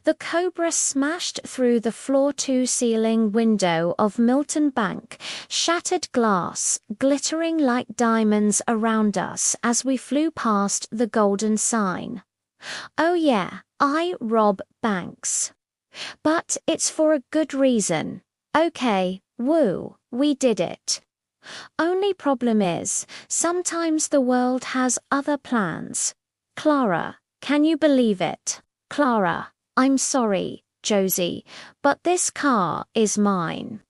The cobra smashed through the floor-to-ceiling window of Milton Bank, shattered glass, glittering like diamonds around us as we flew past the golden sign. Oh yeah, I rob banks. But it's for a good reason. Okay, woo, we did it. Only problem is, sometimes the world has other plans. Clara, can you believe it? Clara, I'm sorry, Josie, but this car is mine.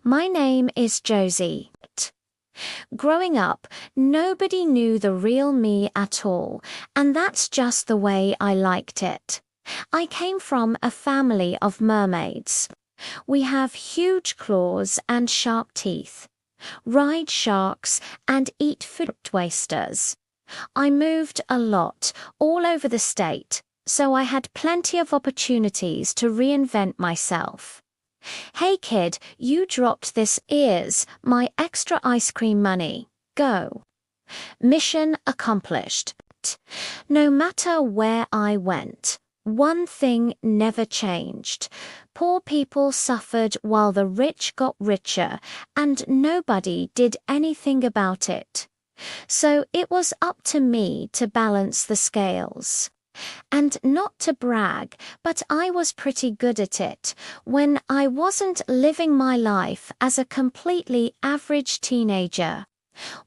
My name is Josie. Growing up, nobody knew the real me at all, and that's just the way I liked it. I came from a family of mermaids. We have huge claws and sharp teeth, ride sharks, and eat food wasters. I moved a lot, all over the state, so I had plenty of opportunities to reinvent myself. Hey kid, you dropped this. Here's my extra ice cream money. Go. Mission accomplished. No matter where I went, one thing never changed. Poor people suffered while the rich got richer, and nobody did anything about it. So it was up to me to balance the scales. And not to brag, but I was pretty good at it when I wasn't living my life as a completely average teenager.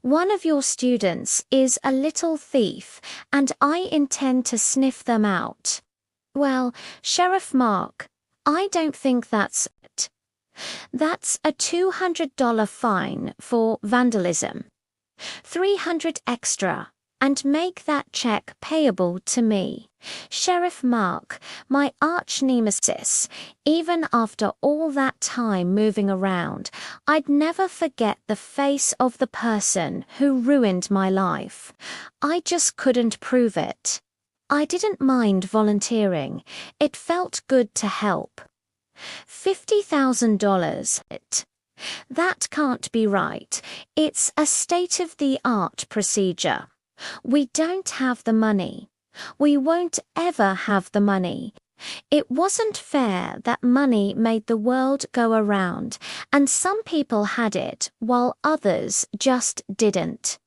One of your students is a little thief, and I intend to sniff them out. Well, Sheriff Mark, I don't think that's it. That's a $200 fine for vandalism. 300 extra. And make that check payable to me. Sheriff Mark, my arch nemesis. Even after all that time moving around, I'd never forget the face of the person who ruined my life. I just couldn't prove it. I didn't mind volunteering. It felt good to help. $50,000. That can't be right. It's a state-of-the-art procedure. We don't have the money. We won't ever have the money. It wasn't fair that money made the world go around, and some people had it while others just didn't.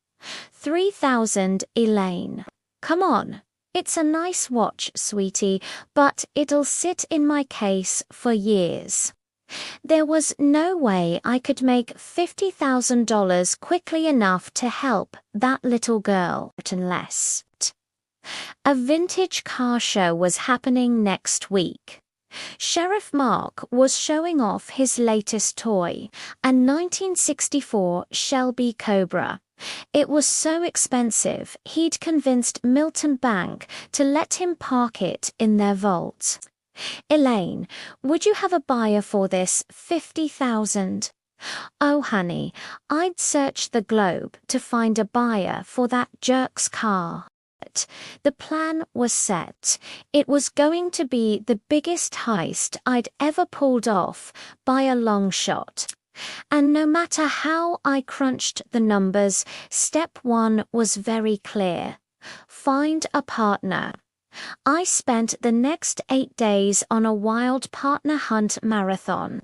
3,000, Elaine. Come on. It's a nice watch, sweetie, but it'll sit in my case for years. There was no way I could make $50,000 quickly enough to help that little girl unless a vintage car show was happening next week. Sheriff Mark was showing off his latest toy, a 1964 Shelby Cobra. It was so expensive, he'd convinced Milton Bank to let him park it in their vault. Elaine, would you have a buyer for this 50,000? Oh honey, I'd search the globe to find a buyer for that jerk's car. The plan was set. It was going to be the biggest heist I'd ever pulled off by a long shot. And no matter how I crunched the numbers, step one was very clear. Find a partner. I spent the next 8 days on a wild partner hunt marathon.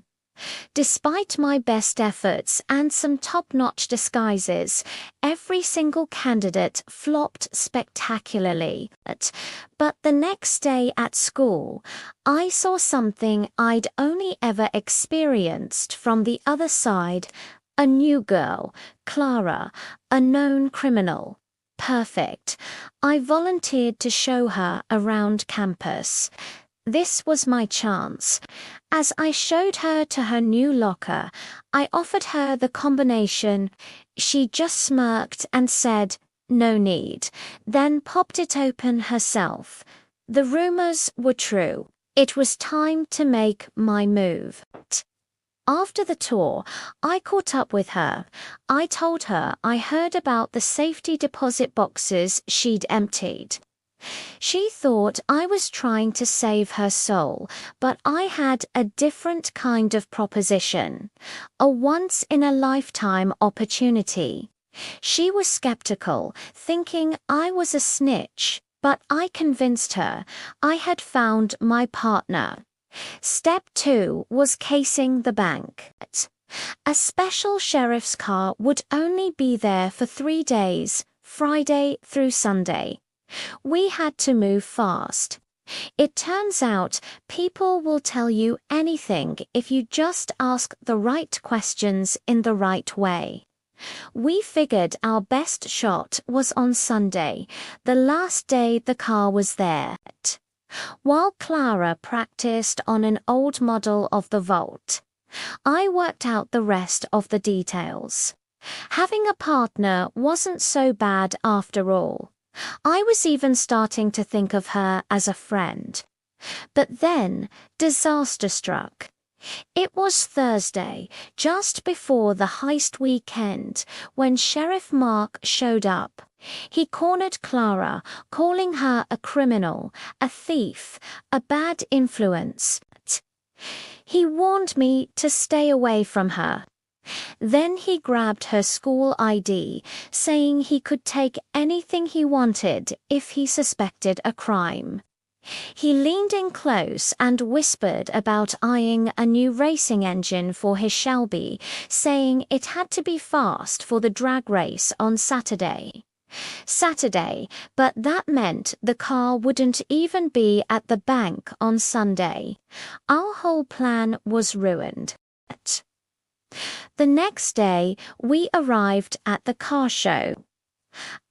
Despite my best efforts and some top-notch disguises, every single candidate flopped spectacularly. But the next day at school, I saw something I'd only ever experienced from the other side. A new girl, Clara, a known criminal. Perfect. I volunteered to show her around campus. This was my chance. As I showed her to her new locker, I offered her the combination. She just smirked and said, "No need," then popped it open herself. The rumors were true. It was time to make my move. After the tour, I caught up with her. I told her I heard about the safety deposit boxes she'd emptied. She thought I was trying to save her soul, but I had a different kind of proposition, a once-in-a-lifetime opportunity. She was skeptical, thinking I was a snitch. But I convinced her I had found my partner. Step 2 was casing the bank. A special sheriff's car would only be there for 3 days, Friday through Sunday. We had to move fast. It turns out people will tell you anything if you just ask the right questions in the right way. We figured our best shot was on Sunday, the last day the car was there. While Clara practiced on an old model of the Volt, I worked out the rest of the details. Having a partner wasn't so bad after all. I was even starting to think of her as a friend. But then disaster struck. It was Thursday, just before the heist weekend, when Sheriff Mark showed up. He cornered Clara, calling her a criminal, a thief, a bad influence. He warned me to stay away from her. Then he grabbed her school ID, saying he could take anything he wanted if he suspected a crime. He leaned in close and whispered about eyeing a new racing engine for his Shelby, saying it had to be fast for the drag race on Saturday. But that meant the car wouldn't even be at the bank on Sunday. Our whole plan was ruined. The next day, we arrived at the car show.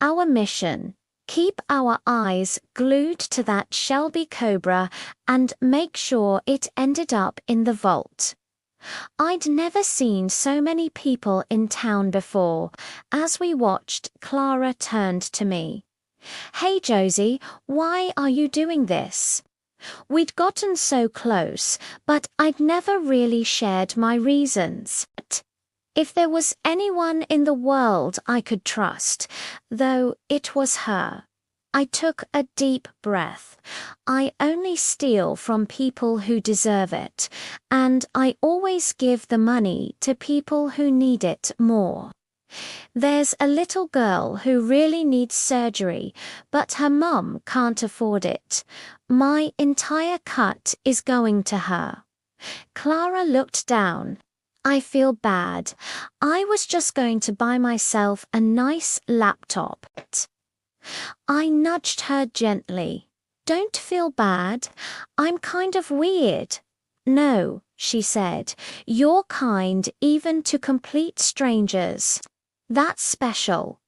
Our mission: keep our eyes glued to that Shelby Cobra and make sure it ended up in the vault. I'd never seen so many people in town before. As we watched, Clara turned to me. "Hey Josie, why are you doing this?" We'd gotten so close, but I'd never really shared my reasons. If there was anyone in the world I could trust, though, it was her. I took a deep breath. I only steal from people who deserve it, and I always give the money to people who need it more. There's a little girl who really needs surgery, but her mum can't afford it. My entire cut is going to her. Clara looked down. I feel bad. I was just going to buy myself a nice laptop. I nudged her gently. "Don't feel bad. I'm kind of weird." "No," she said. "You're kind even to complete strangers. That's special."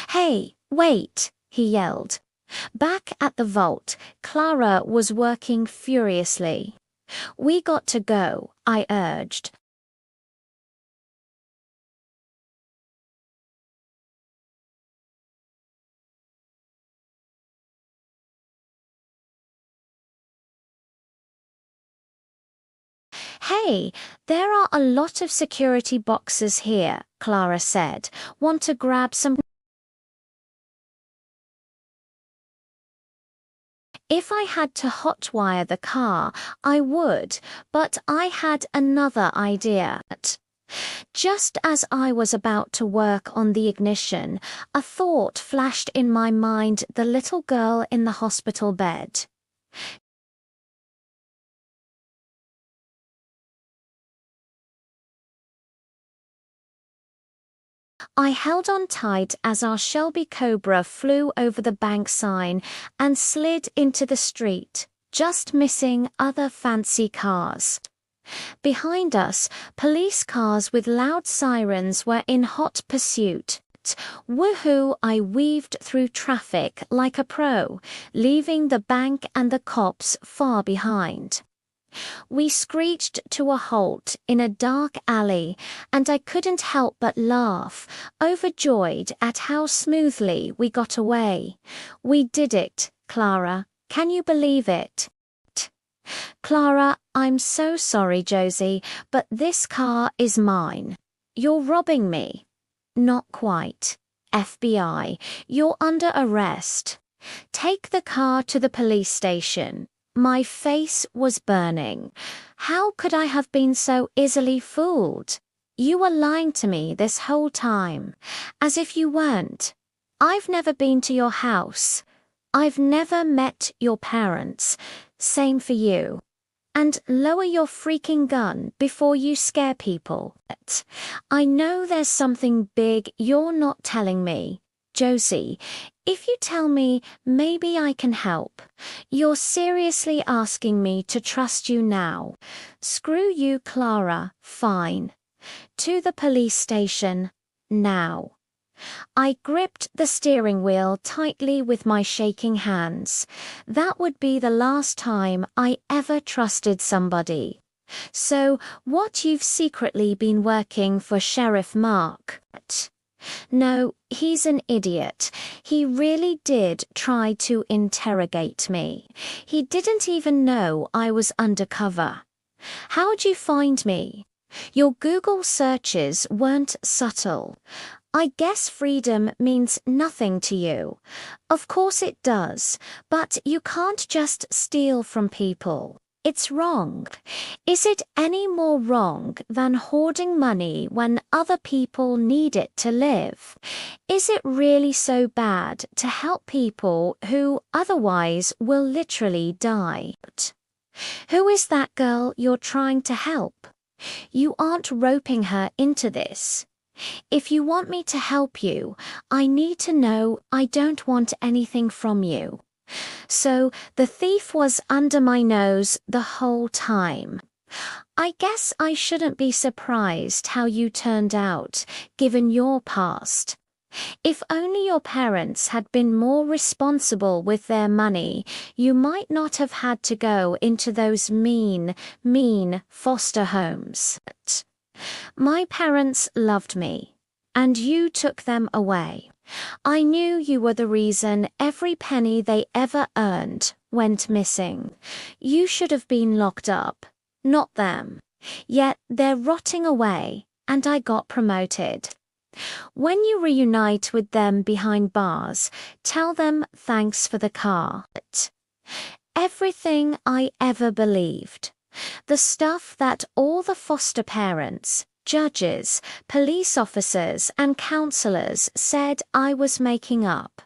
"Hey, wait!" he yelled. Back at the vault, Clara was working furiously. "We got to go," I urged. "Hey, there are a lot of security boxes here," Clara said. "Want to grab some?" If I had to hotwire the car, I would, but I had another idea. Just as I was about to work on the ignition, a thought flashed in my mind: the little girl in the hospital bed. I held on tight as our Shelby Cobra flew over the bank sign and slid into the street, just missing other fancy cars. Behind us, police cars with loud sirens were in hot pursuit. Woohoo, I weaved through traffic like a pro, leaving the bank and the cops far behind. We screeched to a halt in a dark alley, and I couldn't help but laugh, overjoyed at how smoothly we got away. We did it, Clara. Can you believe it? Clara, I'm so sorry, Josie, but this car is mine. You're robbing me. Not quite. FBI, you're under arrest. Take the car to the police station. My face was burning. How could I have been so easily fooled? You were lying to me this whole time, as if you weren't. I've never been to your house. I've never met your parents. Same for you. And lower your freaking gun before you scare people. I know there's something big you're not telling me. Josie, if you tell me, maybe I can help. You're seriously asking me to trust you now. Screw you, Clara. Fine. To the police station. Now. I gripped the steering wheel tightly with my shaking hands. That would be the last time I ever trusted somebody. So, what, you've secretly been working for Sheriff Mark? No, he's an idiot. He really did try to interrogate me. He didn't even know I was undercover. How'd you find me? Your Google searches weren't subtle. I guess freedom means nothing to you. Of course it does, but you can't just steal from people. It's wrong. Is it any more wrong than hoarding money when other people need it to live? Is it really so bad to help people who otherwise will literally die? Who is that girl you're trying to help? You aren't roping her into this. If you want me to help you, I need to know I don't want anything from you. So the thief was under my nose the whole time. I guess I shouldn't be surprised how you turned out, given your past. If only your parents had been more responsible with their money, you might not have had to go into those mean foster homes. My parents loved me, and you took them away. I knew you were the reason every penny they ever earned went missing. You should have been locked up, not them. Yet they're rotting away, and I got promoted. When you reunite with them behind bars, tell them thanks for the car. Everything I ever believed. The stuff that all the foster parents, judges, police officers, and counselors said I was making up.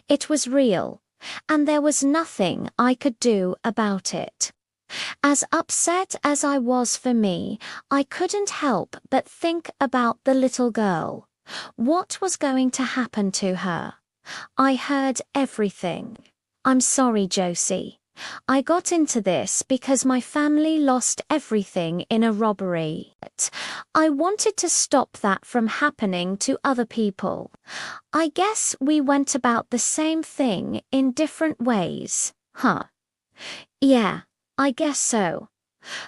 It was real, and there was nothing I could do about it. As upset as I was for me, I couldn't help but think about the little girl. What was going to happen to her? I heard everything. I'm sorry, Josie. I got into this because my family lost everything in a robbery. I wanted to stop that from happening to other people. I guess we went about the same thing in different ways, huh? Yeah, I guess so.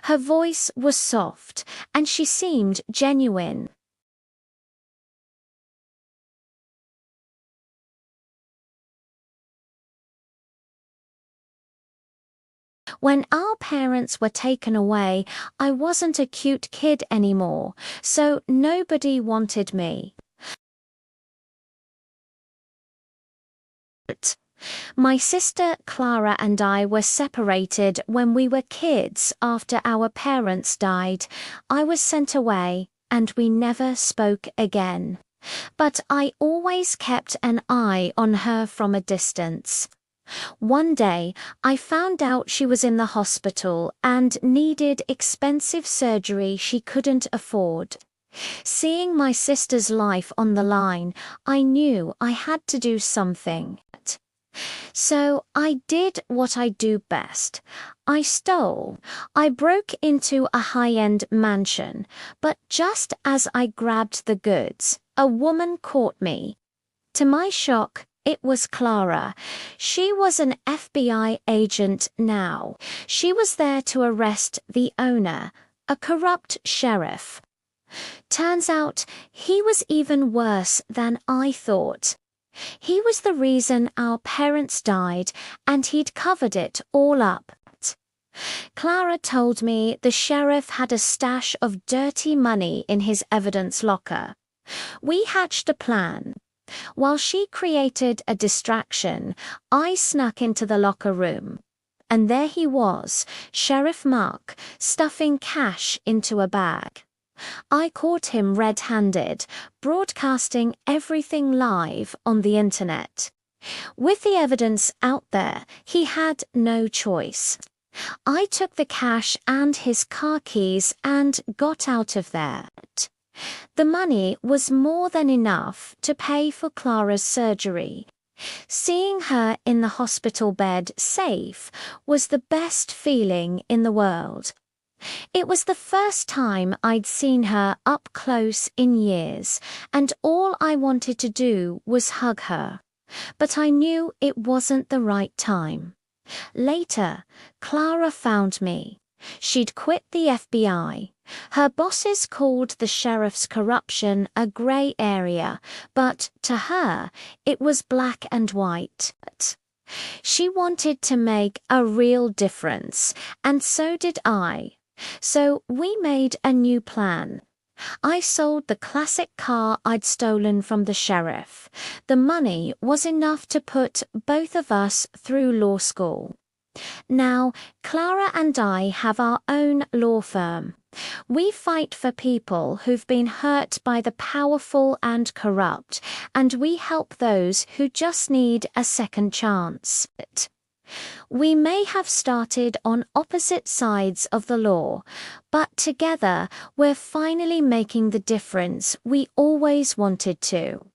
Her voice was soft, and she seemed genuine. When our parents were taken away, I wasn't a cute kid anymore, so nobody wanted me. My sister Clara and I were separated when we were kids after our parents died. I was sent away, and we never spoke again. But I always kept an eye on her from a distance. One day, I found out she was in the hospital and needed expensive surgery she couldn't afford. Seeing my sister's life on the line, I knew I had to do something. So I did what I do best. I stole. I broke into a high-end mansion, but just as I grabbed the goods, a woman caught me. To my shock, it was Clara. She was an FBI agent now. She was there to arrest the owner, a corrupt sheriff. Turns out he was even worse than I thought. He was the reason our parents died, and he'd covered it all up. Clara told me the sheriff had a stash of dirty money in his evidence locker. We hatched a plan. While she created a distraction, I snuck into the locker room. And there he was, Sheriff Mark, stuffing cash into a bag. I caught him red-handed, broadcasting everything live on the internet. With the evidence out there, he had no choice. I took the cash and his car keys and got out of there. The money was more than enough to pay for Clara's surgery. Seeing her in the hospital bed safe was the best feeling in the world. It was the first time I'd seen her up close in years, and all I wanted to do was hug her. But I knew it wasn't the right time. Later, Clara found me. She'd quit the FBI. Her bosses called the sheriff's corruption a grey area, but to her, it was black and white. She wanted to make a real difference, and so did I. So we made a new plan. I sold the classic car I'd stolen from the sheriff. The money was enough to put both of us through law school. Now, Clara and I have our own law firm. We fight for people who've been hurt by the powerful and corrupt, and we help those who just need a second chance. We may have started on opposite sides of the law, but together we're finally making the difference we always wanted to.